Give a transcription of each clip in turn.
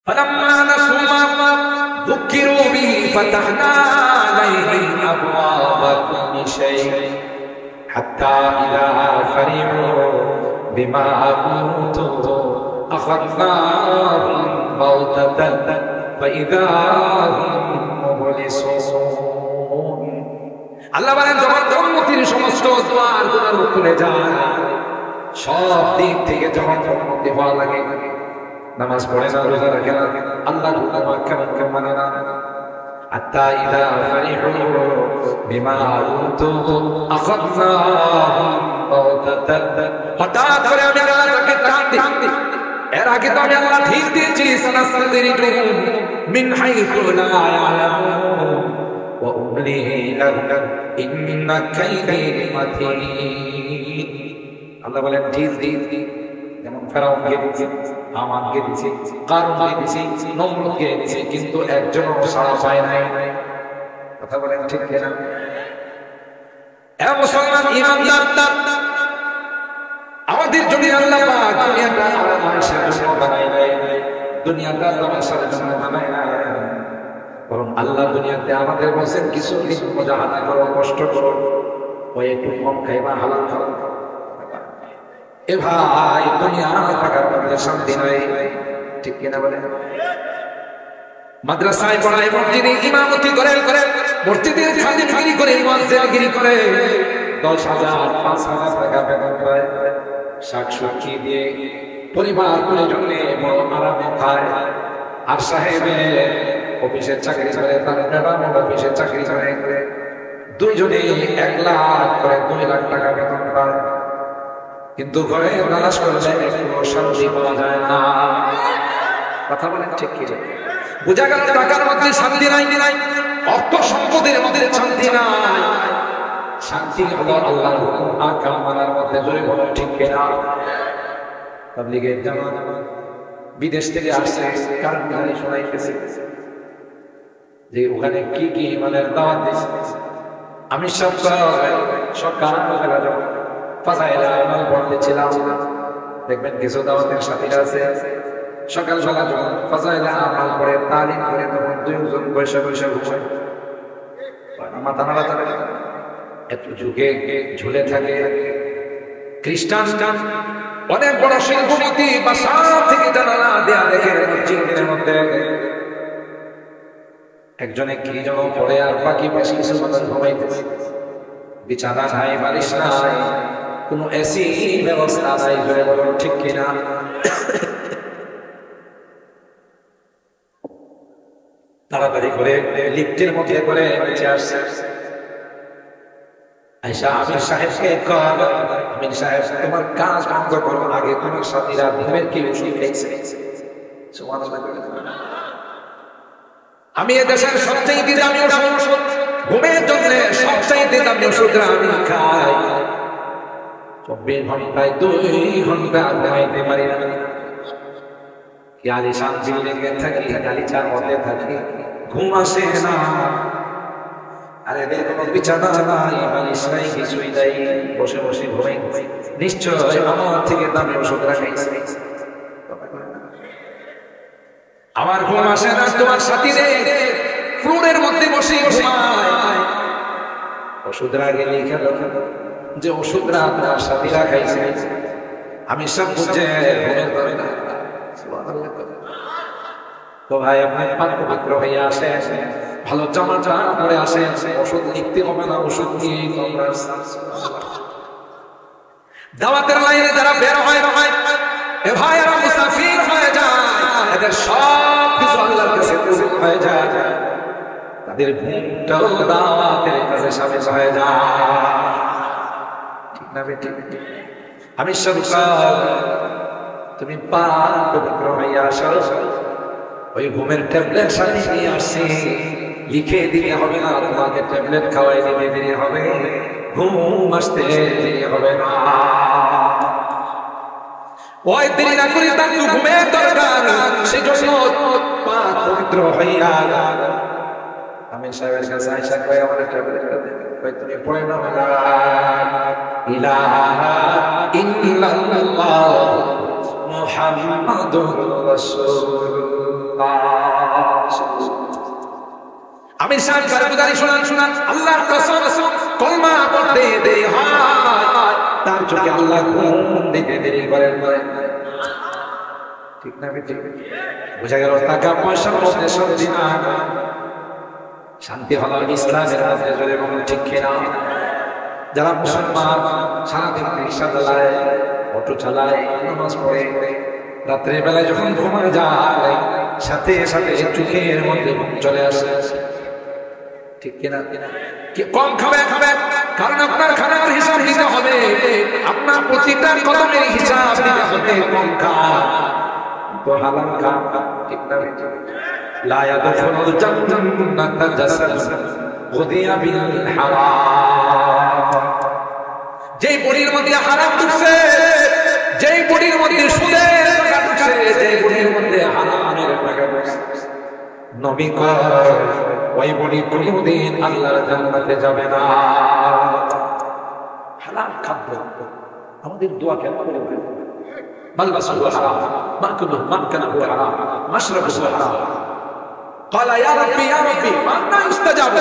فلما نسوا ما ذكروا به فتحنا عليهم أبواب كل شيء حتى إذا فرحوا بما أوتوا أخذناهم بغتة فإذا هم مبلسون আল্লাহ বলেন যখন উম্মতের সমস্ত দ্বার খুলে যায় সব দিক থেকে যখন উম্মতি হওয়া লাগে নামাজ পড়ে না রোজা রাখে না আল্লাহর হুকুম কেমন মানে না হাত্তা ইযা ফারিহু বিমা উতু আখাযনাহুম বাগতাতান হঠাৎ করে আমি আল্লাহ তাকে টান দিই এর আগে তো আমি আল্লাহ ঠিক দিয়েছি সানাসতাদরিজুহুম মিন হাইথু লা ইয়ালামুন ওয়া উমলি লাহুম ইন্না কাইদি মাতিন আল্লাহ বলেন ঠিক দিই যেমন ফেরাউনকে দিয়েছে হামানকে দিয়েছে কারুনকে দিয়েছে নমরুদকে দিয়েছে কিন্তু একজনও সাড়া পায় নাই কথা বলেন ঠিক কিনা এ মুসলমান ইমানদার আমাদের যদি আল্লাহ পাক দুনিয়াটা মানুষের জন্য বানায় নাই দুনিয়াটা তোমার জন্য বানায় নাই বরং আল্লাহ দুনিয়াতে আমাদের বলেন কিছু কিছু মুজাহাদা করো কষ্ট করো ওই একটু কম খাইবা হালাল খাও এ ভাই দুনিয়া থাকার মধ্যে শান্তি নাই ঠিক কিনা বলেন মাদ্রাসায় পড়ায় মসজিদে ইমামতি করে মসজিদের খাদিমগিরি করে মুয়াজ্জিনগিরি করে 10,000 5,000 টাকা বেতন পায় শাকসবজি দিয়ে পরিবার পরিজনে বড় আরামে খায় আর সাহেবে অফিসের চাকরি করে তার ম্যাডাম অফিসের চাকরি করে দুইজনে 1 লাখ করে 2 লাখ টাকা বেতন পায় কিন্তু ঘরে নামাজ পড়লে একটু শান্তি পাওয়া যায় না কথা বলেন ঠিক কি বুঝা গেল টাকার মধ্যে শান্তি নাই অর্থ সম্পদের মধ্যে শান্তি নাই শান্তি হলো আল্লাহর হুকুম আহকাম মানার মধ্যে জোরে বলেন ঠিক কিনা তাবলীগের জামাত বিদেশ থেকে আসছে কারণ গালি শোনাইতেছে যে ওখানে কি কি ইমানের দাওয়াত দিছে আমি সকাল বেলা যখন ফাজাইলে আমল পড়তেছিলাম দেখবেন কিছু দাওয়াতের সাথীরা আছে সকাল সকাল যখন ফাজাইলে আমল পড়ে তালিম করে তখন দুইজন বসে ঘুমায় মাথা নাড়া একটু যুগে ঝুলে থাকে খ্রিস্টান অনেক বড় শিল্পপতি বাসা থেকে জানালা দেয়া দেখে মসজিদের মধ্যে একজনে কি যেন পড়ে আর বাকি বেশ কিছু মানুষ ঘুমাইতেছে বিছানা নাই বালিশ নাই কোনো এসি ব্যবস্থা নাই জোরে বলুন ঠিক কিনা তাড়াতাড়ি করে লিফটের মধ্যে করে নিচে আসছে আয়েশা আমির সাহেবকে কল আমির সাহেব তোমার কাজ বন্ধ করো আগে তোমার সাথীরা ঘুমের কি ওষুধ খেয়েছে সুবহানাল্লাহ আমি এদেশের সবচেয়ে দামি ওষুধ ঘুমের জন্য সবচেয়ে দামি ওষুধ আমি খাই 24 ঘন্টায় 2 ঘন্টা ঘুমাইতে পারি না কি আলিশান বিল্ডিংয়ে থাকি গালিচার মধ্যে থাকি ঘুম আসে না আরে দেখো বিছানা নাই বালিশ নাই কিছুই নাই বসে বসে ঘুমাই নিশ্চয় আমার থেকে দামি ওষুধ রাখাইছে আমার ঘুম আসে না তোমার সাথীরে ফ্লোরের মধ্যে বসে ঘুমায় ওষুধ রাগে লিখে যে ওষুধরা আপনার সাথীরা খাইছে আমি সব বুঝে ঘুমের ধরে না তো ভাই আপনি পবিত্র হয়ে আসে ভালো জামা পরে আসে ওষুধ লিখতে হবে না ওষুধ নিয়ে দাওয়াতের লাইনে যারা বের হয় এ ভাইরা মুসাফির হয়ে যায় এদের সব কিছু আল্লাহর কাছে কবুল হয়ে যায় তাদের ঘুমটাও দাওয়াতের কাছে সামনে হয়ে যায় ঠিক না বেটি আমি সরকার তুমি পবিত্র হয়ে আসো ওই ঘুমের ট্যাবলেট সাথে নিয়ে আসছি লিখে দিতে হবে না তোমাকে ট্যাবলেট খাওয়াই দিতে দেরি হবে ঘুম আসতে দেরি হবে না ওই দেরি না করে তার ঘুমের দরকার সেজন্য পবিত্র হইয়া আমি সাহেবের কাছে আয়েশা কই আমাদের ট্যাবলেটটা দেন কই তুমি পড়ে নাও লা ইলাহা ইল্লাল্লাহ মুহাম্মাদুর রাসূলুল্লাহ আমি শান কারগুজারি শুনান আল্লাহর কসম কলমা পড়তে দেরি হয় তার চোখে আল্লাহ ঘুম দিতে দেরি করেন ঠিক না ঠিক বুঝা গেল টাকা পয়সার মধ্যে শান্তি না শান্তি হলো ইসলামের মধ্যে যদি বলেন ঠিক কিনা যারা মুসলমান সারাদিন রিক্সা চালায় অটো চালায় নামাজ পড়ে রাত্রের বেলায় যখন ঘুমায় যায় সাথে সাথে চোখের মধ্যে ঘুম চলে আসে ঠিক কিনা কম খাবে কারণ আপনার খানার হিসাব দিতে হবে আপনার প্রতিটা কদমের হিসাব দিতে হবে কম খান তো হালাল খান ঠিক না লা ইয়াদখুলুল জান্নাতা জাসাদুন গুদিয়া বিল হারাম যেই বডির মধ্যে হারাম ঢুকছে যেই বডির মধ্যে সুদের টাকা ঢুকছে যেই বডির মধ্যে হারামের টাকা ঢুকছে নবী কয় ওই বডি কোনদিন আল্লাহর জান্নাতে যাবে না হালাল খাদ্য আমাদের দোয়া কেন করে মালবাসুল হারাম মাকুলুহু মাকানুহু হারাম মাশরাবুহু হারাম قال يا ربي ما يستجاب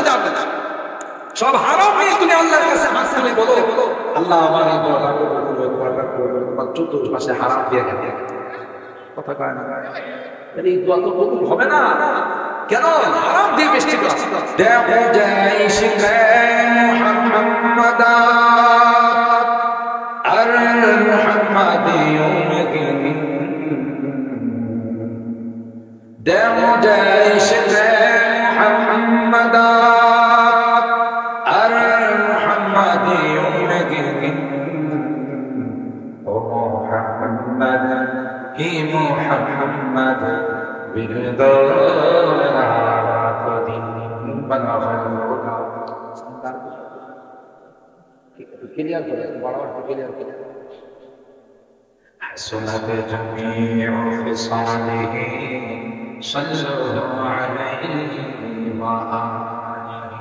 সব হারাম নিয়ে তুমি আল্লাহর কাছে মাসলে বলো আল্লাহ আমার এই দোয়াটা তোমার চতুর্পাশে হারাম দিয়ে গেছে কথা কয় না এই দোয়া তো কবুল হবে না কেন হারাম দিয়ে বেশি দেখো জয় শিখে মুহাম্মাদা আর মুহাম্মাদিয়ুন দেখো জয় শিখে মুহাম্মাদা আর মুহাম্মাদিয়ুন ও মুহাম্মাদ কি মুহাম্মাদ ক্লিয়ার করে বড় ক্লিয়ার করে حسنت جميع خصاله صلوا عليه وآله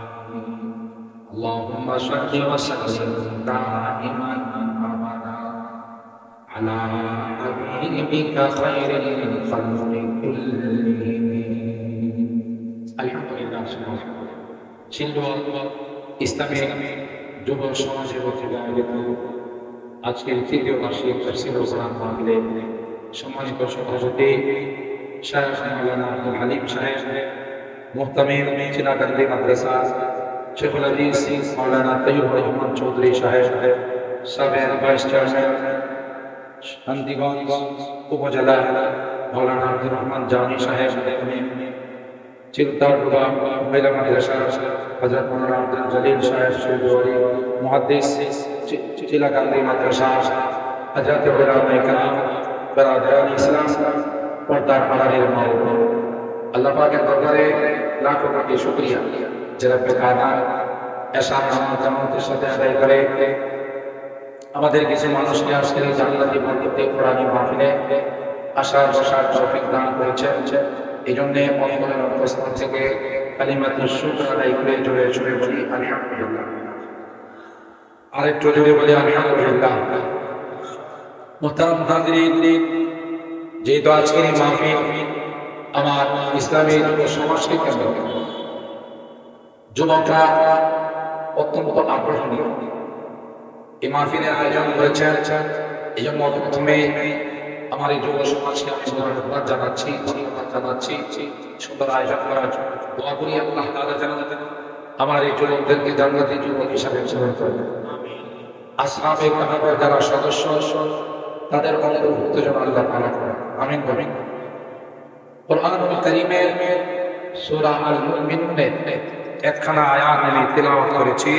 اللهم صل وسلم دائما أبدا على حبيبك خير الخلق كلهم الحمد لله সিলভার ইসলামী যুব সমাজের অধীনে আয়োজিত আজকের তৃতীয় বার্ষিক তাফসীরুল কোরআন মাহফিলে সম্মানিত সভাপতি শায়খ মাওলানা আব্দুল হালিম সাহেব মুহতামিম চিনাকান্দি মাদ্রাসা শেখুল হাদিস মাওলানা তাইয়ুব রহমান চৌধুরী সাহেব সাবেক ভাইস চেয়ারম্যান শান্তিগঞ্জ উপজেলা মাওলানা আব্দুর রহমান জামি সাহেব চিলতারপুরা মহিলা মাদ্রাসা হযরত মাওলানা আব্দুল জলিল সাহেব চৌধুরী মুহাদ্দিস চিলাকান্দি মাদ্রাসা হযরত উলামায়ে কেরাম বরাদারান ইসলাম পর্দার আড়ালের মা আল্লাহ পাকের দরবারে লাখো কোটি শুকরিয়া যারা বেকানা এশা নামাজ জামাতের সাথে আদায় করে আমাদের কিছু মানুষকে আজকের জান্নাতি মন্দিরে কোরআনী মাহফিলে আসার বসার তৌফিক দান করেছেন এই জন্য অন্তরের অবস্থান থেকে কালিমাতুশ শুকর আদায় করে জোরে জোরে বলি আলহামদুলিল্লাহ আরেকটু জোরে বলি আলহামদুলিল্লাহ মুহতারাম হাজিরিন যেহেতু আজকের এই মাহফিল আমার ইসলামী সমাজকে কেন্দ্র করে যুবকরা অত্যন্ত আগ্রহী এই মাহফিলের আয়োজন করেছেন এই জন্য প্রথমে আমার এই যুব সমাজকে আমি ধন্যবাদ জানাচ্ছি সুন্দর আয়োজন করার জন্য দোয়া করি আল্লাহ তাআলা যেন আমার এই যুবকদেরকে জান্নাতি যুবক হিসাবে কবুল করেন আসহাবে কাহফের যারা সদস্য তাদের অন্তর্ভুক্ত যেন আল্লাহ তাআলা করেন আমিন আমিন কোরআনুল কারীমের সূরা আল মুমিনুনের একখানা আয়াত আমি তেলাওয়াত করেছি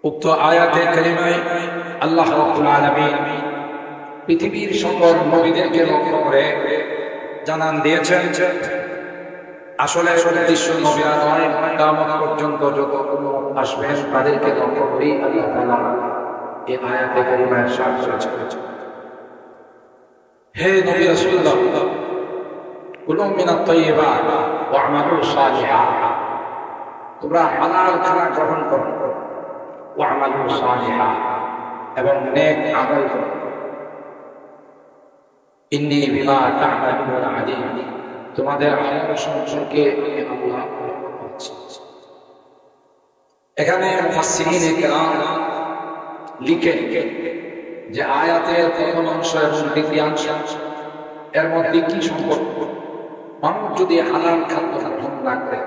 উক্ত আয়াতে কারিমায় আল্লাহ রাব্বুল আলামিন পৃথিবীর সকল নবীদেরকে লক্ষ্য করে জানান দিয়েছেন আসলে বিশ্ব নবীরা নয় কিয়ামত পর্যন্ত যত আসবেন তাদেরকে লক্ষ্য করে আল্লাহ তাআলা এই আয়াতে কারিমায় ইরশাদ করেছেন হে নবী রাসূলুল্লাহ কুলু মিনাত তাইয়্যিবাত ওয়া আমালু সালিহাত তোমরা হালাল খানা গ্রহণ করো ওয়া আমালু সালিহাত এবং নেক আমল করো ইন্নী বিমা তা'মালুনা আলীম তোমাদের আমল সম্পর্কে আল্লাহ বলছেন। এখানে মুফাসসিরিনে কেরাম লিখে যে আয়াতের প্রথম অংশ এবং দ্বিতীয় অংশ এর মধ্যে কি সম্পর্ক? মানুষ যদি হালাল খাদ্য গ্রহণ না করে,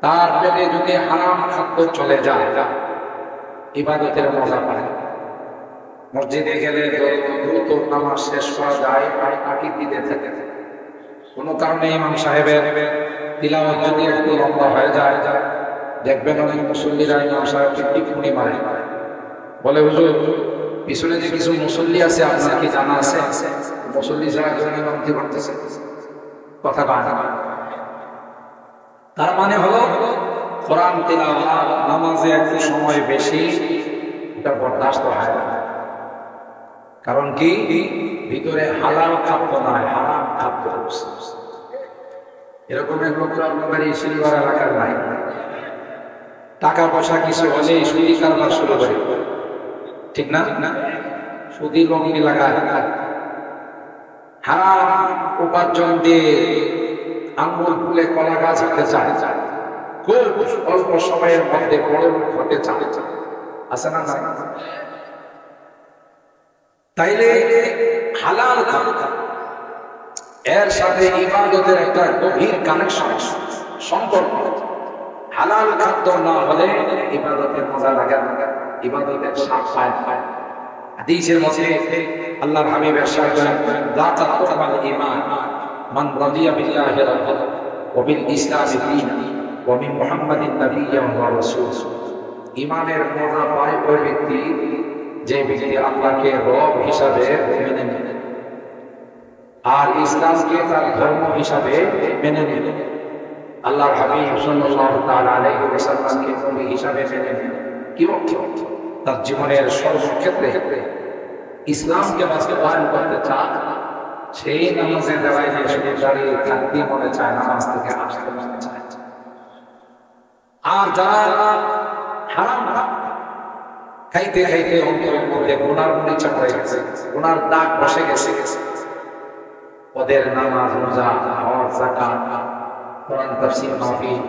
তার পেটে যদি হারাম খাদ্য চলে যায়, ইবাদতের মজা পায়। মসজিদে গেলে দ্রুত নামাজ শেষ করা যায় আর তাকিদ দিতে থাকে। কোনো কারণে ইমাম সাহেবের তিলাওয়াত যদি একটু লম্বা হয়ে যায়, দেখবেন অনেক মুসল্লিরা ইমাম সাহেবকে টিপ্পনি মারে, বলে হুজুর পিছনে যে কিছু মুসল্লি আছে আপনার কি জানা আছে? মুসল্লি যারা ইমামতি করতেছে কথা বাধা। তার মানে হলো কোরআন তিলাওয়াত নামাজে একটু সময় বেশি, এটা বরদাস্ত হয় না। কারণ কি? ভিতরে হালাল খাদ্য নয়, হারাম খাদ্য। এরকম এক লোক আপনার এই সিলভার এলাকার নাই, টাকা পয়সা কিছু হলে সুদি কারবার শুরু করে, ঠিক না? সুদি লগ্নি লাগায়, হারাম উপার্জন দিয়ে আঙ্গুল ফুলে কলা গাছ হতে চায়, খুব অল্প সময়ের মধ্যে বড় হতে চায়, আছে না? তাইলে হালাল খাদ্য এর সাথে ইবাদতের একটা গভীর কানেকশন, সম্পর্ক। হালাল খাদ্য না হলে ইবাদতের মজা লাগে না, ইবাদতের স্বাদ পায় না। হাদিসের মধ্যে আল্লাহর হাবিব ইরশাদ করেন, যাতা তুমাল ঈমান মান রাদিয়া বিল্লাহি রাব্বান ওয়া বিল ইসলামি দীনান ওয়া মিন মুহাম্মাদিন নাবিয়্যান ওয়া রাসূল। ঈমানের মজা পায় ওই ব্যক্তি যে ব্যক্তি আল্লাহকে রব হিসাবে মেনে নেয় আর ইসলামকে তার ধর্ম হিসাবে মেনে নেয়, আল্লাহর হাবিব সাল্লাল্লাহু তাআলা আলাইহি ওয়াসাল্লামকে নবী হিসাবে মেনে নেয়। কি অর্থ? তার জীবনের সর্বক্ষেত্রে ইসলামকে বাস্তবায়ন করতে চায়, সেই নামাজে দাঁড়ায় যে শুধু দাঁড়িয়ে থাকতে মনে চায়, নামাজ থেকে আসতে মনে চায়। আর যারা হারাম খাইতে খাইতে অন্তরের মধ্যে গুনার মরিচা পড়ে গেছে, গুনার দাগ বসে গেছে, ওদের নামাজ, রোজা, হজ, যাকাত, কোরআন তাফসীর মাহফিল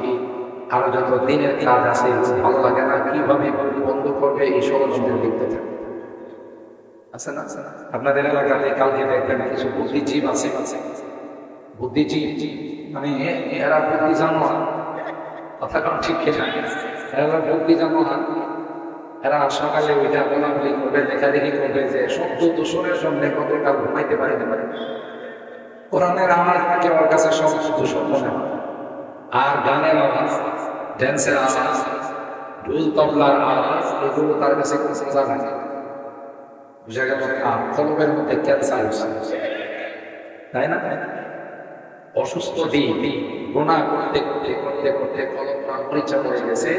আরো যত দিনের কাজ আছে ভালো লাগে না, কিভাবে বন্ধ করবে এই ষড়যন্ত্র লিখতে থাকে। আছে না? আপনাদের এলাকাতে কালকে দেখবেন কিছু বুদ্ধিজীব আছে, বুদ্ধিজীব মানে এরা বুদ্ধি জানো কথা কারণ ঠিক খেয়ে এরা বুদ্ধি জানো না। এরা সকালে ওইটা বলাবলি করবে, লেখালেখি করবে যে শব্দ দূষণের জন্য কতটা ঘুমাইতে পারে না পারে। কোরআনের আওয়াজ নাকি ওর কাছে শব্দ দূষণ মনে হয়, আর গানের আওয়াজ, ড্যান্সের আওয়াজ, ঢোল তবলার আওয়াজ, এগুলো তার কাছে কোনো মজা লাগে। বুঝা গেল? কলমের মধ্যে ক্যান্সার হচ্ছে, তাই না? অসুস্থ দিক, গুনাহ করতে করতে করতে করতে কলম পরিচা পড়ে গেছে,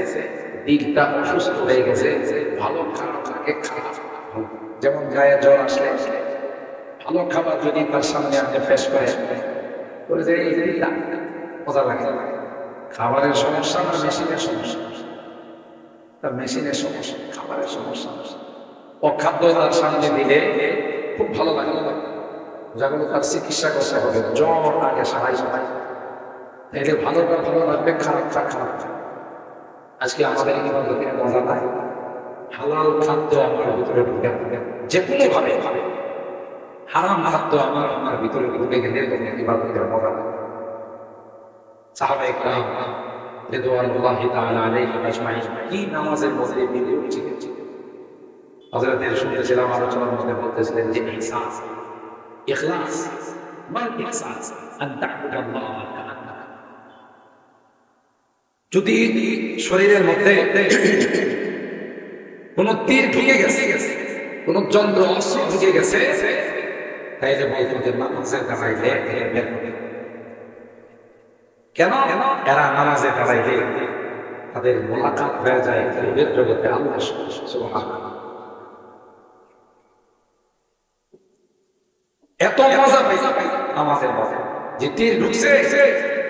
দিকটা অসুস্থ হয়ে গেছে। ভালো খারাপ থাকে, খারাপ যেমন গায়ে জ্বর আসলে ভালো খাবার যদি তার সামনে আপনি পেশ করে যে এই দিকটা মজা লাগে। খাবারের সমস্যা না মেশিনের সমস্যা? তার মেশিনের সমস্যা, খাবারের সমস্যা। অখাদ্য তার সামনে দিলে খুব ভালো লাগে, যেগুলো তার চিকিৎসা করতে হবে। জ্বর আগে সারাই এদের ভালোটা ভালো লাগবে, খারাপটা খারাপ। আজকে আমাদের ইবাদতের মজা নাই, হালাল খাদ্য আমার ভিতরে ঢুকে যে কোনো ভাবে, হারাম খাদ্য আমার ভিতরে ঢুকে গেলে ইবাদতের মজা নাই। সাহাবায়ে কেরাম রিদওয়ানুল্লাহি তাআলা আলাইহিম আজমাইন কি নামাজের মধ্যে ভিডিও ছিলেন। হযরতের শুনতেছিলাম আলোচনার মধ্যে বলতেছিলেন যে ইহসাস, ইখলাস, মাল ইহসাস আন তা'বুদাল্লাহ কাআন্নাকা। যদি শরীরের মধ্যে কোন তীর ঢুকে গেছে, কোন যন্ত্র অস্ত্র ঢুকে গেছে, তাইলে বলতো যে নামাজে দাঁড়াইলে বের হবে। কেন? এরা নামাজে দাঁড়াইলে তাদের মোলাকাত হয়ে যায় রূহের জগতে আল্লাহর সাথে। সুবহানাল্লাহ। এত মজা পাই নামাজের মধ্যে যে তীর ঢুকছে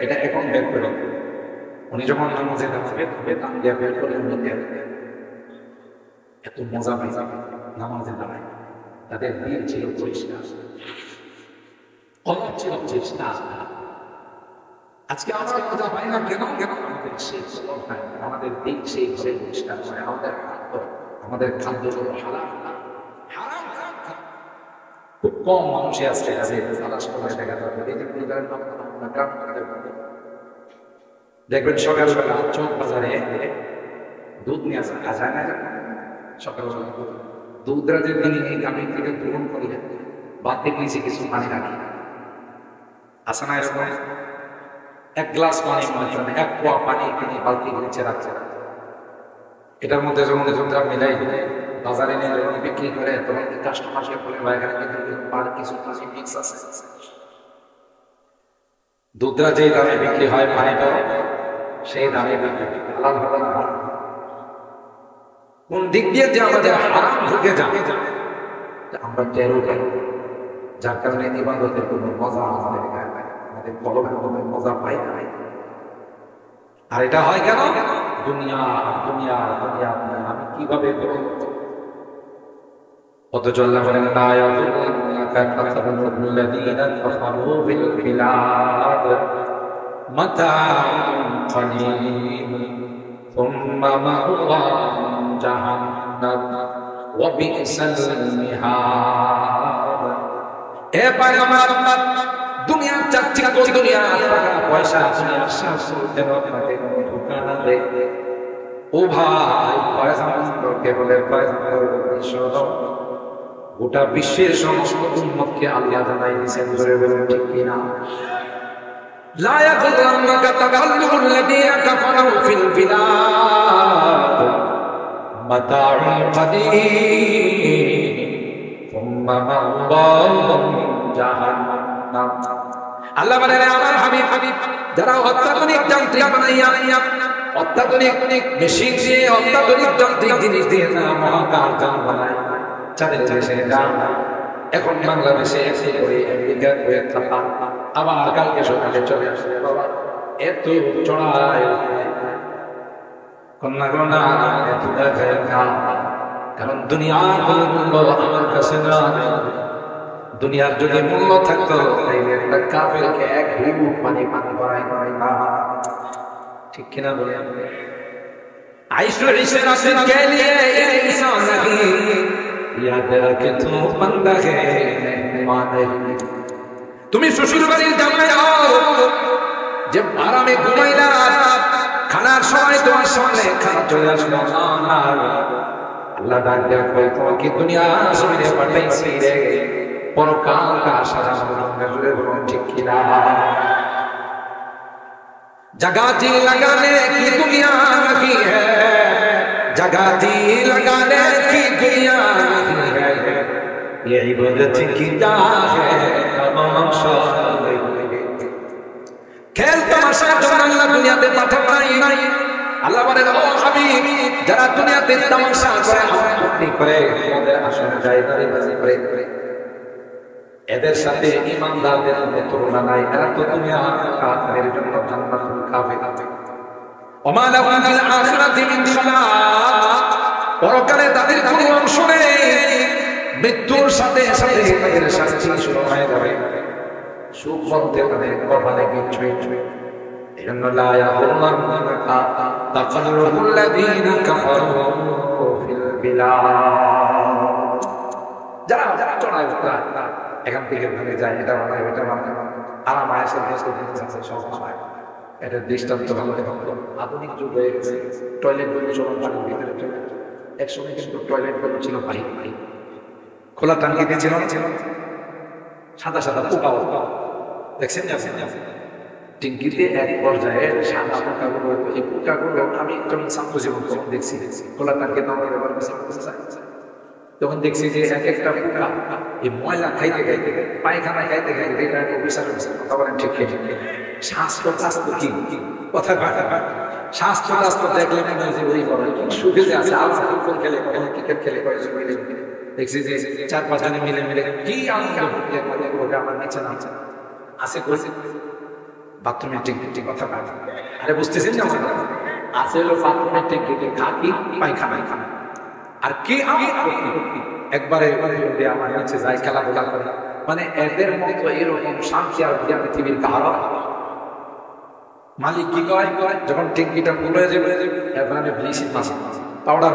এটা এখন বের করে। উনি যখন নামাজে দাঁড়াবে টান দিয়ে বের করে এত মজা পাই নামাজে দাঁড়ায়। তাদের দিল ছিল পরিষ্কার, কলব ছিল পরিষ্কার, আজকে আমরা মজা পাই না কেন? আমাদের সেই অবস্থায়, আমাদের দিক সেই ঘরে পরিষ্কার করে, আমাদের খাদ্য হারাম। খুব কম মানুষই আছে তালাশ করে দেখা যাবে। এই যে দেখবেন সকালবেলা চক বাজারে দুধ নিয়ে আসা যায় না, সকালবেলা দুধরা যে তিনি এই গাভীর থেকে গ্রহণ করলেন, বাতির নিচে কিছু পানি রাখি আসে না, এরকম এক গ্লাস পানি, এক পোয়া পানি তিনি বালতির নিচে রাখছে। এটার মধ্যে যখন দুধটা মিলাই বাজারে নিয়ে যখন বিক্রি করে, তখন কাস্টমারকে বলে বা এখানে কিছু পানি মিক্স আছে। দুধটা যে দামে বিক্রি হয় পানিটা সেই দামে আলাদা। কোন দিক দিয়ে যে আমাদের হারাম ঢুকে যাবে আমরা টেরও পাই, যার কারণে ইবাদতের কোনো মজা আমাদের গায়ে পাই, আমাদের কলমের কোনো মজা পাই না। আর এটা হয় কেন? দুনিয়া দুনিয়া দুনিয়া, আমি কিভাবে গ্রহণ করব? অথচ আল্লাহ বলেন লা ইয়াযুন্নাকা তাসাল্লুল্লাযীনা কাফারু বিল বিলাদ মাতাউন কলিল সুম্মা মাওয়াহুম জাহান্নাম ওয়া বি'সাল মিহাদ। এ পয়গম্বর, দুনিয়ার চাকচিক্য, দুনিয়ার টাকা পয়সা, দুনিয়ার শাসনের আপনাকে ধোঁকা না দেয়। ও ভাই, পয়গম্বরকে বলে পয়গম্বর গোটা বিশ্বের সমস্ত উম্মতকে আল্লাহ জানাই দিয়েছেন, ধরে বলেন ঠিক কিনা? লা ইয়াগুররান্নাকা তাকাল্লুবুল লাযীনা কাফারু ফিল বিলাদ মাতাউন কলিল সুম্মা মাওয়াহুম জাহান্নাম। আল্লাহ বলেন আমার হাবিব, যারা অত্যাধুনিক যান্ত্রিক বানাইয়া, অত্যাধুনিক মেশিন দিয়ে, অত্যাধুনিক যান্ত্রিক জিনিস দিয়ে না মহাকাশ যান বানায়, চাঁদের দেশে যান, এখন বাংলাদেশে এসে করে আমেরিকা হয়ে থাকা, আবার কালকে সকালে চলে আসে। বাবা এত চড়ায় কন্যা কন্যা এত দেখায় না, কারণ দুনিয়ার কোনো মূল্য আমার কাছে না। দুনিয়ার যদি মূল্য থাকতো তাইলে একটা কাফেরকে এক ঘুঘুর পানি করাই না, ঠিক কিনা বলে? আইসো রিশে রাসিন কে লিয়ে ইনসান नहीं याद रखे तू बंदा है माने। তুমি শ্বশুর বাড়ির জামাই হও, যে আরামে ঘুমাইলা, খানার সময় তোমার সামনে খানা চলে আসলো না, আল্লাহ ডাক দেয়া কই তোমাকে দুনিয়া জমিনে পাঠাইছি রে, পরকাল का সাজানো নজরে বলুন ঠিক কিনা? जगह जी लगाने की दुनिया नहीं है, जगह जी लगाने की दुनिया नहीं है, ये इबादत की जगह है, तमाशा खेल तमाशा जो अल्लाह दुनिया में पाठाई नहीं। আল্লাহ বলেন ও হাবিব, যারা দুনিয়াতে তামাশা করে, আমল করে, ওদের আসলে জায়গায় বাজি করে, এদের সাথে ঈমানদারদের মধ্যে তুলনা নাই। এরা তো দুনিয়া কাফেরের জন্য জান্নাতুল কাফির। ওমা লাহুম ফিল আখিরাতি মিন খালাক, পরকালে তাদের কোনো অংশ নেই। মৃত্যুর সাথে সাথে তাদের শাস্তি শুরু হয়ে যাবে। সুখ বলতে তাদের কপালে কিছুই নেই। এজন্য লা ইয়াগুররান্নাকা তাকাল্লুবুল লাযীনা কাফারু ফিল বিলাদ। যারা চড়ায় উতরায়, এখান থেকে ভেঙে যায়, এটা বানায় ওটা বানায়, আরাম আয়েসের দেশে আছে সব বানায়। এটা দৃষ্টান্ত ভালো দেখো, আধুনিক যুগ হয়ে গেছে, টয়লেট গুলো চলন পানির ভিতরে চলে। একসময় কিন্তু টয়লেট গুলো ছিল ভারী ভারী, খোলা টাঙ্কিতে ছিল সাদা সাদা পোকা, দেখছেন? টিঙ্কিতে এক পর্যায়ে সাদা পোকাগুলো, এই পোকাগুলো আমি যখন ছাত্র জীবন তখন দেখছি, খোলা টাঙ্কি নামে ব্যবহার করছে, তখন দেখছি যে এক একটা পোকা এই ময়লা খাইতে খাইতে, পায়খানা খাইতে খাইতে, এটা অফিসার কথা বলেন ঠিক ঠিক, স্বাস্থ্য স্বাস্থ্য কি কথা, স্বাস্থ্য স্বাস্থ্য দেখলে মনে হয় যে ওই বড় সুখে যে আছে, আলাদা ফুটবল খেলে, ক্রিকেট খেলে, কয়েকজন মিলে দেখছি যে 4-5 জনে মিলে মিলে কি আনন্দ আমার নিচে নামছে আছে করেছে বাথরুমের টিঙ্কি কথা বলে। আরে বুঝতেছেন না, আছে হলো বাথরুমের টিঙ্কি, খাকি পায়খানা খানা, আর কি একবারে আমার নিচে যায় খেলাধুলা করে। মানে এদের মতো এরকম শান্তি আর পৃথিবীর কারণ মালিক কি কয়, যখন ট্যাঙ্কিটা ফুল হয়ে যাবে এরপর আমি ব্লিচিং পাউডার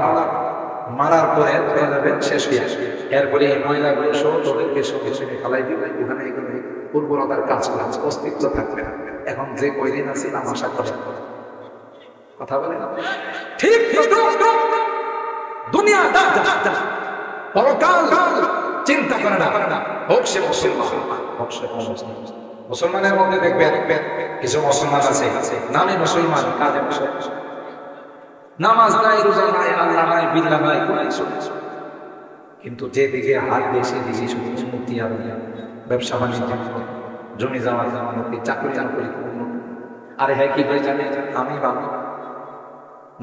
মারার পরে হয়ে যাবে শেষ হয়ে আসবে। এরপরে এই ময়লাগুলো সহ তোদেরকে সঙ্গে সঙ্গে ফেলাই দিবে, ওখানে এগুলো উর্বরতার কাজ অস্তিত্ব থাকবে না। এখন যে কয়দিন আছে আশা করে কথা বলে না ঠিক দুনিয়া পরকাল চিন্তা করে না। হোক সে মুসলমান, হোক সে মুসলমানের মধ্যে দেখবে কিছু মুসলমান আছে নামে মুসলমান, কাজে নামাজ নাই, রোজা নাই, আল্লাহ নাই, বিল্লাহ নাই, কিন্তু যেদিকে হাত দেশে দিকে শুধু উন্নতি আর ব্যবসা বাণিজ্য, জমি জমা উন্নতি, চাকরি উন্নতি। আরে হ্যাঁ কি করে জানে আমি ভালো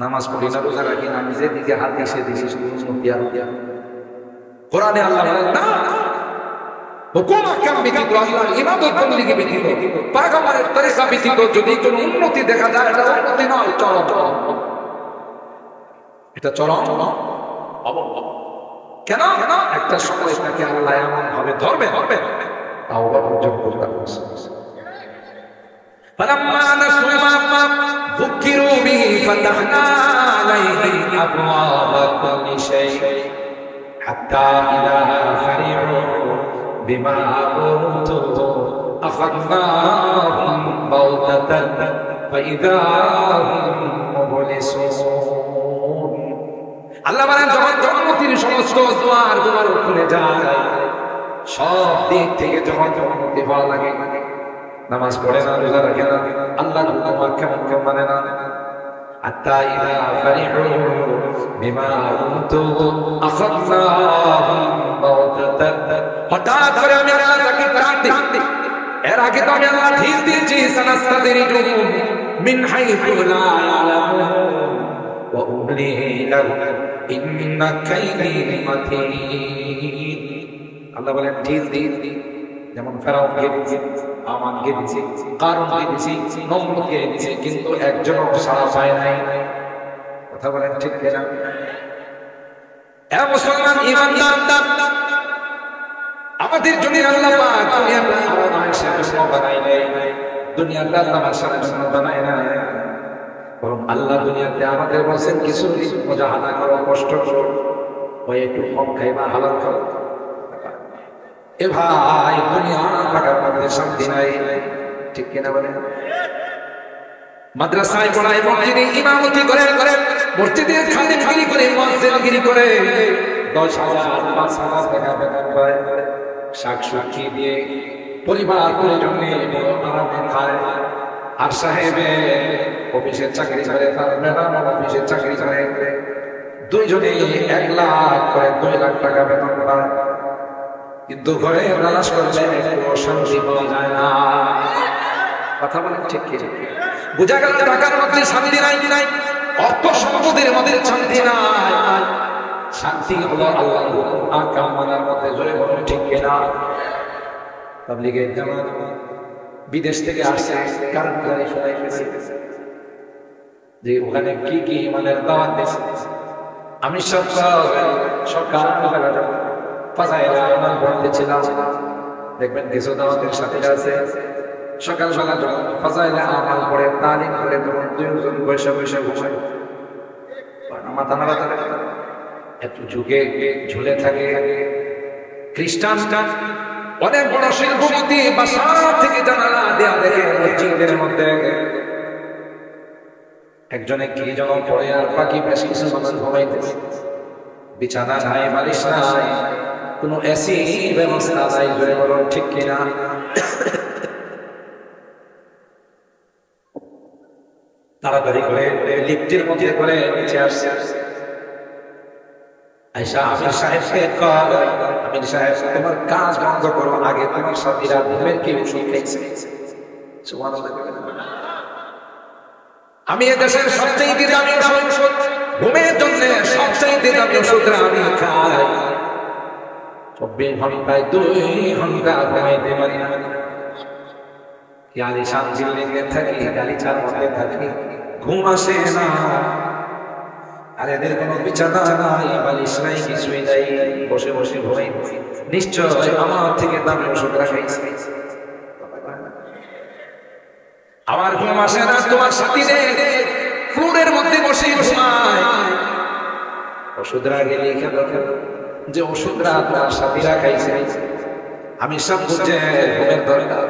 নামাজ পড়ি না, রোজা রাখি না, আমি যেদিকে হাত দেশে দিকে শুধু উন্নতি আর কোরআনে আল্লাহ বলেন না হুকুম আহকাম ব্যতীত, আল্লাহর ইবাদত বন্দেগী ব্যতীত, পয়গম্বরের তরিকা ব্যতীত যদি কোনো উন্নতি দেখা যায় এটা উন্নতি নয়, চরম। এটা চরম কেন? একটা সময় তাকে আল্লাহ এমন ভাবে ধরবে তাওবা পর্যন্ত করতে হবে। فلما نسوا ما ذكروا به فتحنا عليهم أبواب كل شيء حتى إذا فرحوا بما أوتوا أخذناهم بغتة فإذا هم مبلسون। আল্লাহ বলেন যখন জন্মতির সমস্ত দ্বার গুলো খুলে যায়, সব দিক থেকে যখন জন্মতি হওয়া লাগে, নামাজ পড়ে না, রোজা রাখে না, আল্লাহর হুকুম আহকাম মানে না, হাত্তা ইযা ফারিহু বিমা উতু আখাযনাহুম বাগতাতান, হঠাৎ করে আমি আল্লাহ তাকে প্রাণ দিই। এর আগে তো আমি আল্লাহ ঢিল দিয়েছি, সানাস্তাদরিজুহুম মিন হাইথু লা ইয়ালামুন ওয়া উমলি লাহুম ইন্না কাইদি মাতিন। আল্লাহ বলেন ঢিল দিই, যেমন ফেরাউনকে দিয়েছি, আমানকে দিয়েছি, কারুনকে দিয়েছি, নমরুদকে দিয়েছি, কিন্তু একজনও সাড়া পায় নাই। কথা বলেন ঠিক কিনা? এ মুসলমান ঈমানদার, আমাদের জন্য আল্লাহ পাক দুনিয়াটা আরাম-আয়েশের জন্য বানায় নাই, দুনিয়াটা তামাশার জন্য বানায় নাই, বরং আল্লাহ দুনিয়াতে আমাদের বলেন কিছু মুজাহাদা করো, কষ্ট করো, ওই একটু কম খাইবা, হালাল খাও। এ ভাই দুনিয়া টাকার মধ্যে শান্তি নাই, ঠিক কিনা বলেন? মাদ্রাসায় পড়ায়, মসজিদে ইমামতি করে, মসজিদে খাদেমগিরি করে, মুয়াজ্জিনগিরি করে 10,000 5,000 টাকা বেতন পায়, শাকসবজি দিয়ে পরিবার পরিজন নিয়ে আরামে খায়। আর সাহেবে অফিসের চাকরি করে, তার ম্যাডাম অফিসের চাকরি করে, দুইজনে 1 লাখ করে 2 লাখ টাকা বেতন পায়, কিন্তু ঘরে নামাজ পড়লে একটু শান্তি পাওয়া যায় না। কথা বলেন ঠিক কি? বুঝা গেল টাকার মধ্যে শান্তি নাই, অর্থ সম্পদের মধ্যে শান্তি নাই। শান্তি হলো আল্লাহর হুকুম আহকাম মানার মধ্যে। জোরে বলেন ঠিক কিনা? তাবলীগের জামাত বিদেশ থেকে আসছে, কারণ গাড়ি শোনাই গেছে যে ওখানে কি কি ইমানের দাওয়াত দিয়েছে। আমি সকালবেলা ফাজাইলে আমার বলতে ছিলাম, দেখবেন কিছু দাওয়াতের সাথে আছে সকালবেলা যখন ফাজাইলে আমাল পড়ে, তালিম করে, তখন দুইজন বসে ঘুমায়, মাথা নাড়া একটু ঝুঁকে ঝুলে থাকে। খ্রিস্টান অনেক বড় শিল্পপতি বাসা থেকে জানালা দেয়া দেখে মসজিদের মধ্যে একজনে কি যেন পড়ে, আর বাকি বেশি কিছু মানুষ ঘুমাইতেছে। বিছানা নাই, বালিশ নাই, কোনো এসি ব্যবস্থা নাই। জোরে বলুন ঠিক কিনা? তাড়াতাড়ি করে লিফটের মধ্যে করে নিচে আসছে। আয়েশা আমির সাহেবকে কয়, আমির সাহেব তোমার কাজ বন্ধ করো, আগে তোমার সাথীরা ঘুমের কি ওষুধ খেয়েছে? সুবহানাল্লাহ। আমি এদেশের সবচেয়ে দামি ওষুধ, ঘুমের জন্য সবচেয়ে দামি ওষুধ আমি খাই। 24 ঘন্টায় 2 ঘন্টা ঘুমাইতে পারি না। আলিশান বিল্ডিংয়ে থাকি, গালিচার মধ্যে থাকি, ঘুম আসে না। আর এদের কোনো বিছানা নাই, বালিশ নাই, কিছুই নাই, বসে বসে ঘুমাই। নিশ্চয় আমার থেকে দামি ওষুধ রাখাইছে। আমার ঘুম আসে না, তোমার সাথীদের ফ্লোরের মধ্যে বসে ঘুমায়। ওষুধরা গেলে যে ওষুধরা তোমার সাথীরা খাইছে, আমি সব বুঝে ঘুমের দরকার।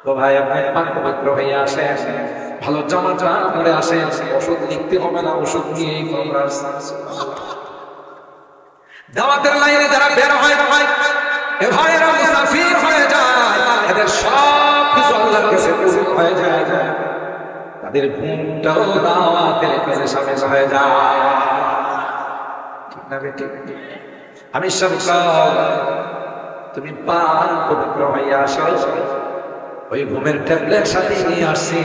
তো ভাই আপনি পবিত্র হয়ে আসে, ভালো জামা পরে আসেন, ওষুধ লিখতে হবে না, ওষুধ নিয়েই দাওয়াতের লাইনে যারা বের হয় এ ভাইয়েরা মুসাফির হয়ে যায়, এদের সব কিছু আল্লাহর কাছে কবুল হয়ে যায়, তাদের ঘুমটাও দাওয়াতের কাছে শামিল হয়ে যায়। ঠিক না বেটি? আমি সব তুমি পাক পবিত্র হয়ে আসো, ওই ঘুমের ট্যাবলেট সাথে নিয়ে আসছি,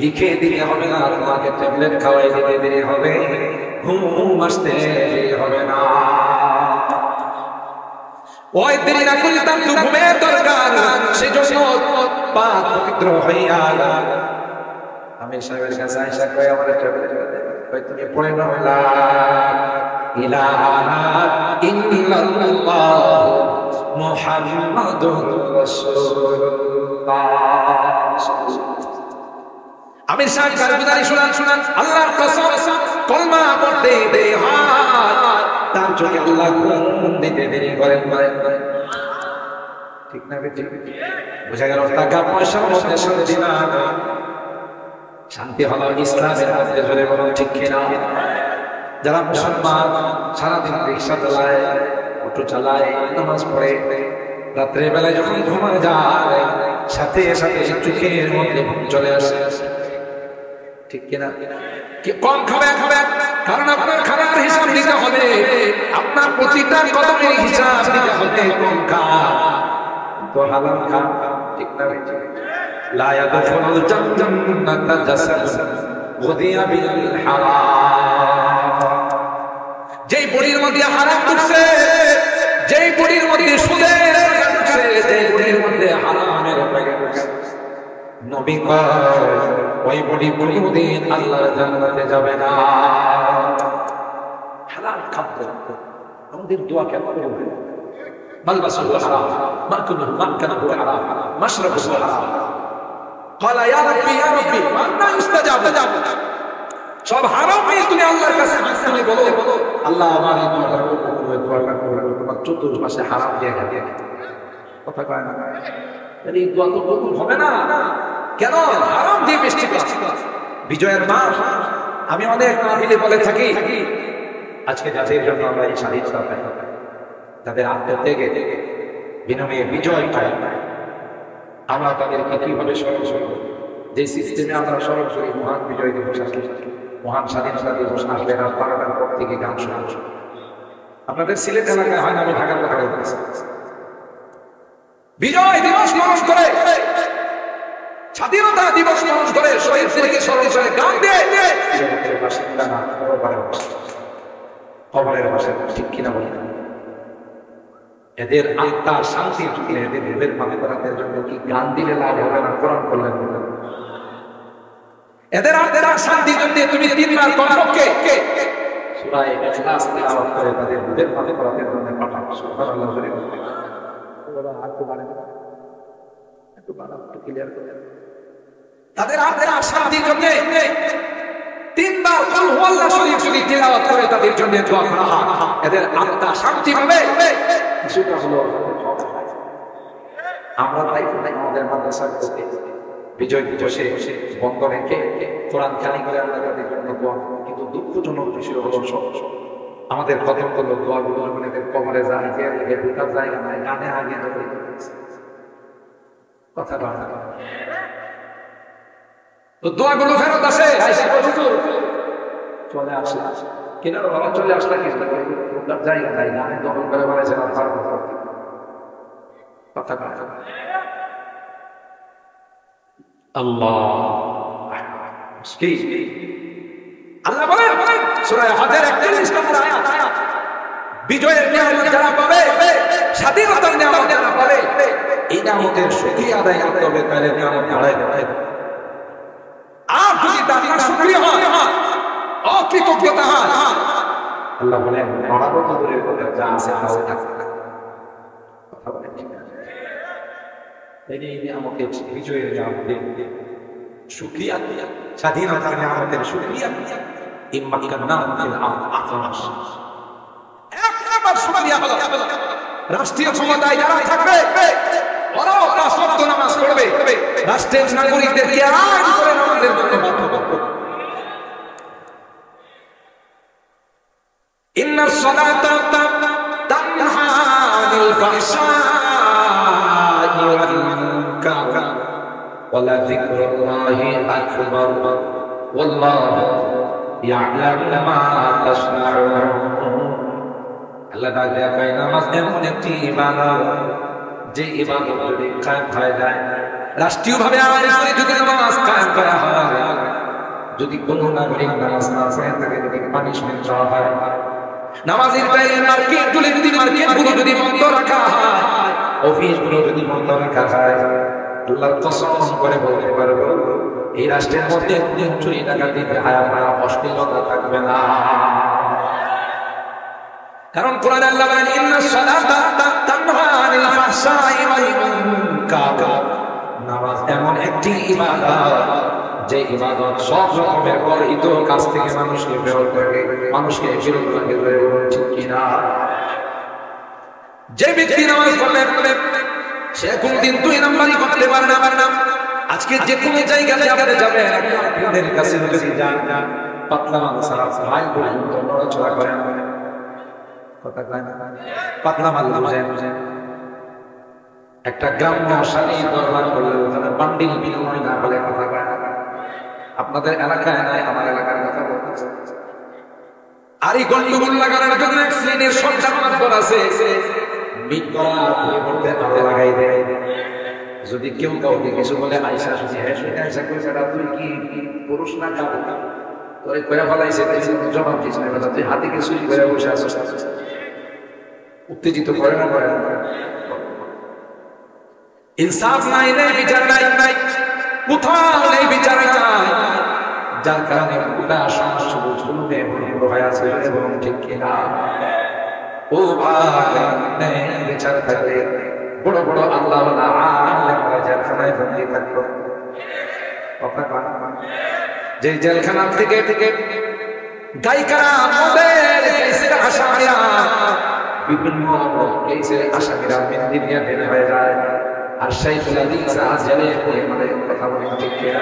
লিখে দিলে হবে না, তোমাকে ট্যাবলেট খাওয়াই দিতে দেরি হবে, ঘুম আসতে দেরি হবে না। ওই দেরি না করিতাম তো ঘুমের দরকার, সেজন্য পাক পবিত্র হইয়া আমি সাহেবের কাছে আইসা কই আমার ট্যাবলেট কই তুমি পড়ে নাও লা ইলাহা ইল্লাল্লাহ মুহাম্মাদুর রাসূলুল্লাহ। আমির সাহেব কারগুজারি শুনান আল্লাহর কসম, কলমা পড়তে দেরি হয়, তার চোখে আল্লাহ ঘুম দিতে দেরি করেন। ঠিক না বেটি? বুঝা গেল? টাকা পয়সার মধ্যে শান্তি না, শান্তি হলো ইসলামের মধ্যে। জোরে বলো ঠিক কিনা? যারা মুসলমান সারাদিন রিক্সা চালায়, অটো চালায়, নামাজ পড়ে, রাত্রে বেলায় যখন ঘুমায় যায়, সাথে সাথে চোখের মধ্যে ঘুম চলে আসে। ঠিক কিনা? কি কম খাবেন, কারণ আপনার খাবার হিসাব দিতে হবে, আপনার প্রতিটা কদমের হিসাব দিতে হবে। কম খান তো হালাল খান। ঠিক না? লা ইয়াদখুলুল জান্নাতা জাসাদুন গুদিয়া বিল হারাম। যেই বডির মধ্যে হারাম ঢুকছে, যেই বডির মধ্যে সুদের ঢুকছে, যেই বডির মধ্যে হারামের প্যাকেট ঢুকছে, নবী কয় ওই বডি কোনদিন আল্লাহর জান্নাতে যাবে না। হালাল খাদ্য আমাদের দোয়া কেন করে? মালবাসুহু হারাম, মাকুলুহু মাকানুহু হারাম, মাশরাবুহু হারাম। ক্বালা ইয়া রাব্বি ওয়া আন্না ইউস্তাজাবু। সব হারাম হয়ে তুমি আল্লাহর কাছে তুমি বলো, আল্লাহ আমার এই দোয়াটা কবুল করুন। তোমার চতুর্পাশে হারাম দিয়ে গেছে, কথা কয় না? এই দোয়া তো কবুল হবে না। কেন? হারাম দিয়ে বেশি বিজয়ের মাস। আমি অনেক মাহফিলে বলে থাকি, আজকে যাদের জন্য আমরা এই স্বাধীনতা পাই, তাদের আত্মত্যাগে বিনময়ে বিজয় পাই, আমরা তাদেরকে কিভাবে স্মরণ করব? যে সিস্টেমে আমরা স্মরণ করি, মহান বিজয় দিবস আসলে, মহান স্বাধীনতা দিবস আসলে রাত 12টার পর থেকে গান শোনা। আপনাদের সিলেট এলাকায় হয় না, আমি ঢাকার কথা বলতেছি। বিজয় দিবস স্মরণ করে, স্বাধীনতা দিবস স্মরণ করে, শহীদদেরকে স্মরণ করে গান দিয়ে জগতের বাসিন্দা না, কবরের বাসিন্দা। ঠিক কিনা বলি? এদের আত্মার শান্তি জুড়ে, এদের রূপের মানে করার জন্য কি গান দিলে লাভ হবে না? কোরআন করলেন এদের আত্মার শান্তি জন্য তুমি 3 বার কমপক্ষে সূরা ইখলাস তেলাওয়াত করে তাদের রূপের মানে করার জন্য পাঠাও। সুবহানাল্লাহ। জোরে বলো। একটু বাড়াও, একটু ক্লিয়ার করে। তাদের আত্মার শান্তির জন্য 3 বার কুল হুয়াল্লাহু শরীফ যদি তেলাওয়াত করে তাদের জন্য দোয়া করা হয়, এদের আত্মা শান্তি পাবে। কিছুটা হলো আমরা তাই আমাদের মাদ্রাসার করতে বিজয় দিবসে বন্ধ রেখে কোরআন খানি করে আমরা তাদের জন্য দোয়া, কিন্তু দুঃখজনক বিষয় হলো আমাদের কতগুলো দোয়াগুলো আমাদের কবরে যায়, যে ঢুকার জায়গা নাই, গানে আগে কথা বলা তো দোয়াগুলো ফেরত আসে, চলে আসে কিনা বাবা, চলে আসলে কি ঢুকার জায়গা নাই, গানে দখল করে বলেছে কথা কথা। আল্লাহ আল্লাহ বলেন সূরা হজের 41 নম্বর আয়াত, বিজয়ের নিয়ামত যারা পাবে, স্বাধীনতার নিয়ামত যারা পাবে, এই নিয়ামতের শুকরিয়া আদায় করতে হবে, তাহলে নিয়ামত বাড়ায় দেয়। আর যদি তার শুকরিয়া হয়, অকৃতজ্ঞতা হয়, আল্লাহ বলেন বাড়াবো তো দূরের কথা, যা আছে তাও থাকবে না। কথা বলেন ঠিক আছে? এই আমাকে বিজয়ের নিয়ামতে শুকরিয়া, স্বাধীনতার নিয়ামতের শুকরিয়া। একবার শুকরিয়া হলো, রাষ্ট্রীয় ক্ষমতায় যারা থাকবে ওরা পাঁচ ওয়াক্ত নামাজ পড়বে, রাষ্ট্রের নাগরিকদেরকে আইন করে নামাজের জন্য বাধ্য করবে। ইন্নাস সালাতা তানহা আনিল ফাহশাই ওয়াল মুনকার ওয়া লাযিকরুল্লাহি আকবার ওয়াল্লাহু ইয়ালামু মা তাসনাউন। আল্লাহ তাআলা কয় নামাজ এমন একটি ইবাদত যে ইবাদত যদি কায়েম হয়ে যায়, রাষ্ট্রীয়ভাবে আইন করে যদি নামাজ কায়েম করা হয়, যদি কোনো নাগরিক নামাজ না পড়ে থাকে, যদি পানিশমেন্ট দেওয়া হয়, নামাজের টাইমে মার্কেটগুলো যদি মার্কেটগুলো যদি বন্ধ রাখা হয়, অফিসগুলো যদি বন্ধ রাখা হয়, আল্লাহর কসম করে বলতে পারবো এই রাষ্ট্রের মধ্যে চুরি ডাকাতি হায়া অশ্লীলতা থাকবে না। কারণ কোরআনে আল্লাহ বলেন ইন্নাস সালাতা তানহা আনিল ফাহশাই ওয়াল মুনকার। নামাজ এমন একটি ইবাদত যে ইবাদত সব রকমের গর্হিত কাজ থেকে মানুষকে বিরত রাখে, মানুষকে বিরত রাখে। ঠিক কিনা? যে ব্যক্তি নামাজ পড়বে সে কোনদিন দুই নাম্বারই করতে পারে না। আজকে যে কোনো জায়গাতে আপনি যাবেন, আপনাদের কাছে যদি যান, পাতলা মানুষ ভাই বলেন নড়াচড়া করেন, কথা কয় না, পাতলা মাল্লা বুঝেন। একটা গ্রাম্য শাড়ি দরবার করলে ওখানে বান্ডিল বিনিময় না বলে কথা কয় না। আপনাদের এলাকায় নাই, আমার এলাকার কথা বলতেছে। আর এই গন্ডগোল লাগানোর জন্য এক শ্রেণীর সরকার মাধ্যম আছে, মিট করার পরিবর্তে আরো লাগাই দেয়। যদি কেউ কাউকে কিছু বলে আইসা শুনি আইসা করে সেটা তুই কি পুরুষ না কাবু তোরে কয়া ফলাইছে, জবাব দিস না, তুই হাতে কিছু করে বসে আসিস, উত্তেজিত করে না করে। ইনসাফ নাই, বিচার নাই, কোথাও নেই বিচার নাই, যার কারণে পুরা সমাজ শুরুতে হয়ে আছে। এবং ঠিক কিনা? ও ভাই, বিচার থাকলে বড় বড় আল্লাহ জেলখানায় বন্দী থাকলো। যে জেলখানা থেকে গায়িকারা, মদের কেসের আসামিরা, বিভিন্ন কেসের আসামিরা মেহেদি নিয়ে বের হয়ে যায়, আর সেই জেলে পরিমাণে কথা বলে। ঠিক কিনা?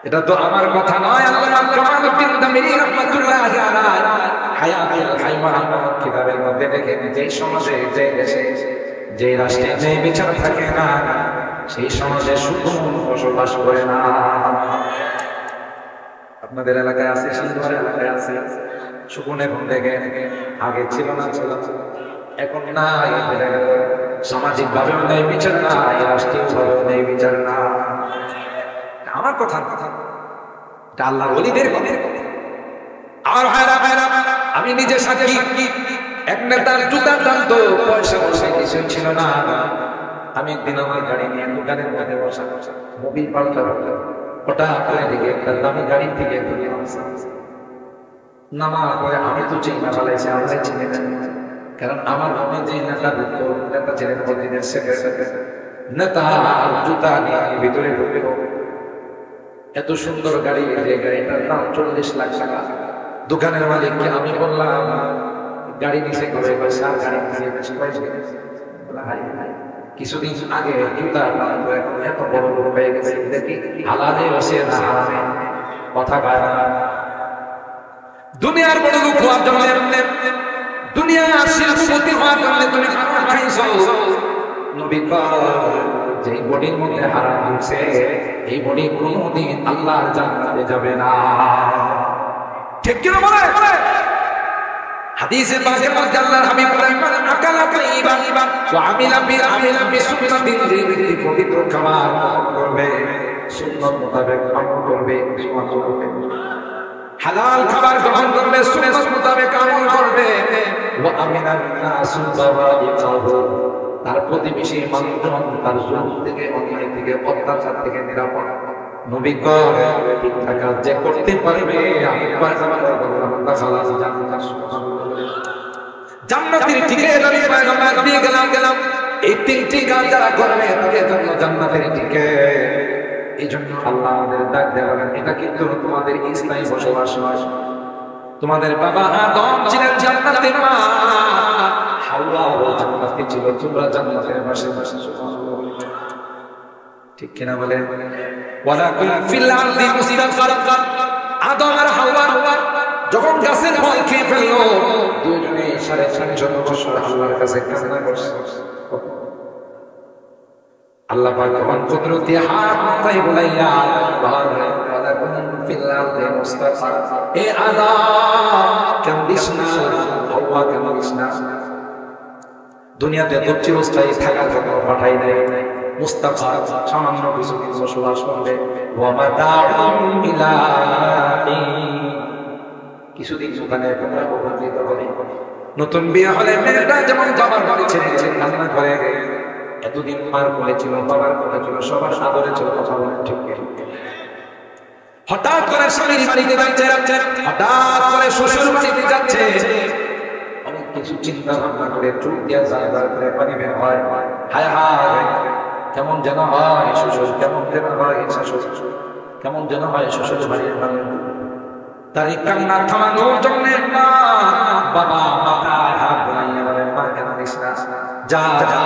এটা তো আমার কথা নয়, আল্লামা কামালউদ্দিন দামিনী রাহমাতুল্লাহি আলাইহি হায়াতুল হাইওয়ান কিতাবের মধ্যে দেখেন, যে সমাজে, যে দেশে, যে রাষ্ট্রে যে বিচার থাকে না, সেই সমাজে সুকুন বসবাস করে না। আপনাদের এলাকায় আছে, সিন্ধুয়ার এলাকায় আছে সুকুন। এখন দেখে আগে ছিল না, এখন নাই। সামাজিক ভাবেও নেই বিচার নাই, রাষ্ট্রীয় ভাবেও নেই বিচার না। আমার কথা এটা আল্লাহর ওলিদের কথা। আর ভাইরা, আমি নিজে সাক্ষী। এক নেতার জুতার দাম তো পয়সা কিছু ছিল না। আমি একদিন আমার গাড়ি নিয়ে দোকানের মধ্যে বসা, মোবিল পাল্টা হঠাৎ করে দিকে একটা দামি গাড়ি থেকে নামার পরে আমি তো চিন্তা পালাইছি, আমরাই চিনে না। কারণ আমার মনে যে নেতা ঢুকতো, নেতা ছিলেন মদিনের সেক্রেটারি, নেতা জুতা নিয়ে ভিতরে ঢুকে এত সুন্দর গাড়ি, যে গাড়িটার দাম 40 লাখ টাকা। দোকানের মালিককে আমি বললাম গাড়ি নিচে করে, গাড়ি কিছুদিন আগে জুতার দাম এখন এত বড় বড় হয়ে গেছে, দেখি হালালে বসে না হারামে কথা কয় না। দুনিয়ার বড় লোক হওয়ার জন্য, দুনিয়ার শিল্পপতি হওয়ার জন্য তুমি হারাম খাইছো। নবী যে বডির মধ্যে হারাম ঢুকছে, এই বডি কোনদিন আল্লাহর জান্নাতে যাবে না। ঠিক কি না বলে? হাদিসে পাকের মধ্যে আল্লাহর হাবিব বলেন, মান আকালা তাইবান ওয়া আমিলা বিসুন্নাতিন, যে ব্যক্তি পবিত্র খাবার করবে, সুন্নাত মোতাবেক আমল করবে, হালাল খাবার গ্রহণ করবে, সুন্নাত মোতাবেক আমল করবে, ওয়া আমিনা নাসু বাওয়াইকাহু, তার প্রতিবেশী মানুষজন তার জুলুম থেকে, অন্যায় থেকে, অত্যাচার থেকে নিরাপদ। নবী কয় মিথ্যা কাজ যে করতে পারবে, আমি জান্নাতের ঠিকানা আমি পয়গম্বর দিয়ে গেলাম। এই তিনটি কাজ যারা করবে তাদের জন্য জান্নাতের টিকিট। এই জন্য আল্লাহ আমাদের ডাক দেয়া বলেন, এটা কিন্তু তোমাদের স্থায়ী বসবাস নয়। তোমাদের বাবা আদম ছিলেন জান্নাতের মা, হাওয়াও জান্নাতে ছিল, তোমরা জান্নাতের বাসিন্দা। ঠিক কিনা বলে? ওয়ালাকুম ফিল আরদি মুস্তাকর। আদম আর হাওয়া যখন গাছের ফল খেয়ে ফেললো, দুইজনে 350 বছর আল্লাহর কাছে কান্না করছে। আল্লাহ পাক কোন কুদরতি হাত মাথায় বুলাইয়া ওয়ালাকুম ফিল আরদি মুস্তাকর। এ আদম কান্দিস না, হাওয়া কান্দিস না। দুনিয়াতে তো চিরস্থায়ী থাকার জন্য পাঠাই দেয়, মুস্তাকর সামান্য কিছু বসবাস করবে। ওয়া মাতাউন ইলা কিছুদিন ওখানে উপকৃত হবে। নতুন বিয়ে হলে মেয়েটা যেমন বাবার বাড়ি ছেড়ে কান্না করে, এতদিন মার কোলে ছিল, বাবার কোলে ছিল, সবার আদরে ছিল, কথা বলে ঠিক। হঠাৎ করে স্বামীর বাড়িতে যাচ্ছে, হঠাৎ করে শ্বশুর বাড়িতে যাচ্ছে, অনেক কিছু চিন্তা ভাবনা করে চোখ দিয়ে জায়গা করে পানি বের হয়। হায় হায়, কেমন যেন হয় শ্বশুর, কেমন যেন হয় শাশুড়ি, কেমন যেন হয় শ্বশুর বাড়ির মানুষ। তার এই কান্না থামানোর জন্য বাবা মাথায় হাত বুলাইয়া বলেন, মা কেন দিস না, যা যা,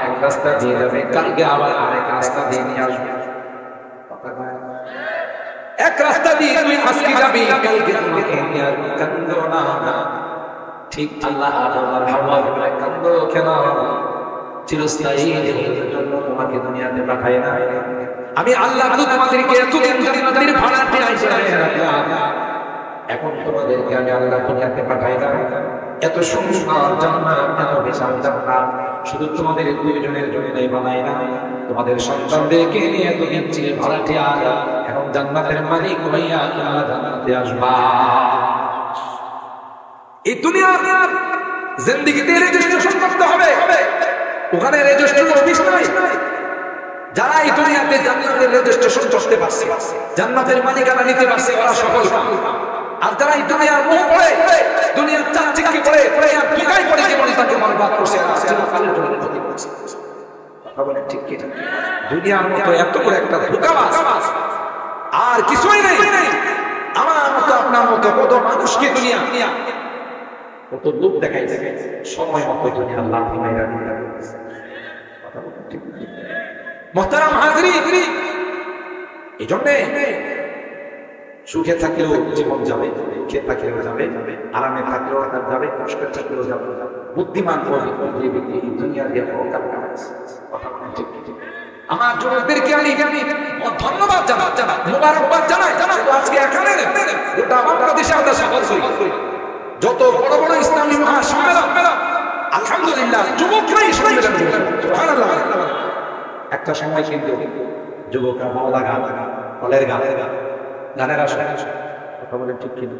এক রাস্তা দিয়ে যাবে, কালকে আবার আরেক রাস্তা দিয়ে নিয়ে আসবে। এক রাস্তা দিয়ে তুই আজকে যাবি, কালকে তোমাকে নিয়ে আসবে, কান্দো না। ঠিক আল্লাহ আদম আর হাওয়া বলে, কান্দো কেন? চিরস্থায়ী জীবনের জন্য তোমাকে দুনিয়াতে পাঠাই না। আমি আল্লাহ তোমাদেরকে এতদিন জান্নাতের ভাড়াটে হিসেবে রাখলাম, এখন তোমাদেরকে আমি আল্লাহ দুনিয়াতে পাঠাই না। এত সুন্দর জান্নাত, এত বিশাল জান্নাত শুধু তোমাদের দুইজনের জন্যই বানাই না, তোমাদের সন্তানদেরকে নিয়ে এতদিন ছিল ভাড়াটে, আর এখন জান্নাতের মালিক হইয়া তোমরা জান্নাতে আসবা। এই দুনিয়ার জিন্দেগিতে রেজিস্ট্রেশন করতে হবে, ওখানে রেজিস্ট্রেশন অফিস নাই। যারা এই দুনিয়াতে জান্নাতের রেজিস্ট্রেশন করতে পারছে, জান্নাতের মালিকানা নিতে পারছে, ওরা সফল। আর যারা এই দুনিয়ার মোহ পড়ে, দুনিয়ার চাকচিক্কি করে, আর ধোঁকায় পড়ে জীবন তাকে বরবাদ করছে, চিরকালের জন্য ক্ষতি করছে। কথা বলেন ঠিক কি? দুনিয়ার মতো এত বড় একটা ধোঁকাবাজ আর কিছুই নেই। আমার মতো আপনার মতো কত মানুষকে দুনিয়া কত লোক দেখাই সময় মতো দুনিয়া আল্লাহ মাইরা দিয়ে দিয়েছে। কথা বলেন ঠিক? মুহতারাম হাজরিন, এই জন্য সুখে থাকলেও জীবন যাবে, দুঃখে থাকলেও যাবে, আরামে থাকলেও যাবে, কষ্টে থাকলেও যাবে। বুদ্ধিমান যে ব্যক্তি দুনিয়া দিয়ে পরকাল কাটাচ্ছে। কথা বলেন ঠিক? আমার যুবকদেরকে আমি ধন্যবাদ জানাই, মোবারকবাদ জানাই। আজকে এখানে গোটা বাংলাদেশে আমরা সফল করি। যত বড় বড় ইসলামী মহাসম্মেলন, আলহামদুলিল্লাহ যুবকরাই সম্মেলন করে। সুবহানাল্লাহ। একটা সময় কিন্তু যুবকরা মাওলা গান, কলের গানের আসলে কথা বলে ঠিক কিন্তু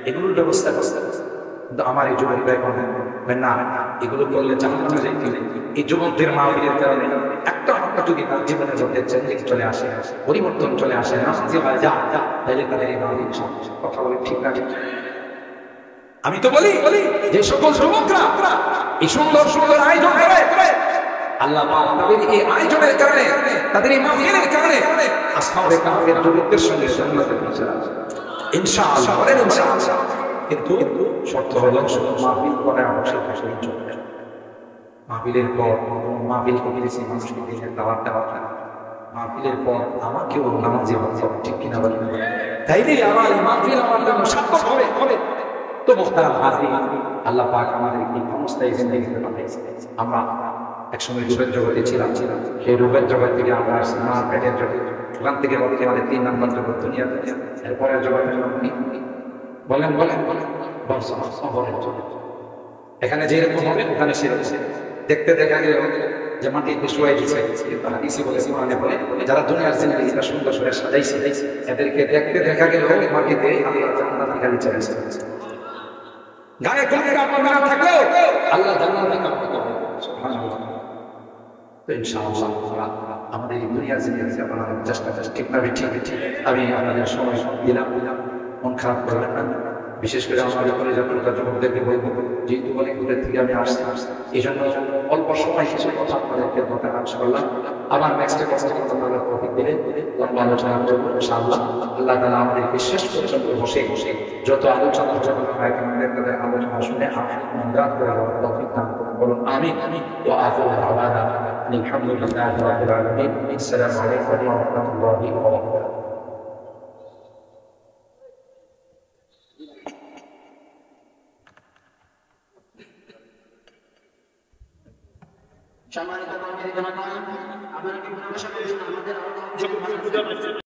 এগুলোর ব্যবস্থা করতে। কিন্তু আমার এই যুবকরা এখন না, এগুলো করলে জান্নাতে যাইতে। এই যুবকদের মাহফিলের কারণে একটা যদি তার জীবনের মধ্যে চেঞ্জিং চলে আসে, পরিবর্তন চলে আসে, না যে ভাই যা তাহলে তাদের এই মাহফিল কথা বলে ঠিক না ঠিক? আমি তো বলি যে সকল যুবকরা এই সুন্দর সুন্দর আয়োজন করে, আল্লাহ পাক তাদের এই আয়োজনের কারণে, তাদের এই মাহফিলের কারণে আসহাবে কাহফের যুবকদের সঙ্গে জান্নাতে পৌঁছে যাবে ইনশাআল্লাহ। বলেন ইনশাআল্লাহ। কিন্তু শর্ত হলো শুধু মাহফিল করে অবশ্যই আসলে চলবে। মাহফিলের পর মাহফিল কমিয়েছি মানুষকে দিনের দাওয়াত দেওয়া, মাহফিলের পর আমাকেও নামাজি হতে হবে, ঠিক কিনা বলেন? তাইলে আমার মাহফিল আমার জন্য সার্থক হবে। তো মুহতারাম হাজির, আল্লাহ পাক আমাদেরকে ক্ষমতায় জিন্দেগিতে পাঠিয়েছে। আমরা একসময় রূপের জগতে ছিলাম, সেই রূপের জগৎ থেকে আমরা আসছি আমার পেটের জগৎ। ওখান থেকে বলতে আমাদের 3 নম্বর জগৎ দুনিয়া। এরপরের জগতের বলেন অবরের জগৎ। এখানে যেরকম হবে ওখানে সেরকম। দেখতে দেখা গেল যে মাটিতে শুয়াই দিচ্ছে, কিন্তু হাদিসে বলে, কোরআনে বলে, যারা দুনিয়ার জিন্দেগিটা সুন্দর করে সাজাইছে এদেরকে দেখতে দেখা গেল মাটিতে আল্লাহ জান্নাতি গালি চাইছে। গায়ে কোনো কাপড় না থাকলেও আল্লাহ জান্নাতি কাপড় দেবেন। সুবহানাল্লাহ। তো ইনশাআল্লাহ আমাদের এই দুনিয়ার জিন্দেগি আপনারা চেষ্টা ঠিকভাবে ঠিক আমি আপনাদের সময় দিলাম, মন খারাপ করবেন না। বিশেষ করে আমাদের কলেজের যুবকদেরকে বলবো, যেহেতু অনেক দূরের থেকে আমি আসছি, এই জন্য অল্প সময় কিছু কথা আপনাদেরকে বলতে আরম্ভ করলাম। আবার নেক্সট আপনারা টপিক দিলে লম্বা আলোচনা করবো ইনশাআল্লাহ। আল্লাহ তাআলা আমাদেরকে শেষ পর্যন্ত বসে যত আলোচনার জন্য আমাদের তাদের আলোচনা শুনে আমরা করে তৌফিক দান করুন, বলুন আমিন। ওয়া আখিরু দাওয়ানা আলহামদুলিল্লাহি রাব্বিল আলামিন। আসসালামু আলাইকুম ওয়া রাহমাতুল্লাহি ওয়া বারাকাতুহু। সম্মানিত কর্মী জনগণ, আপনারা কি আমাদের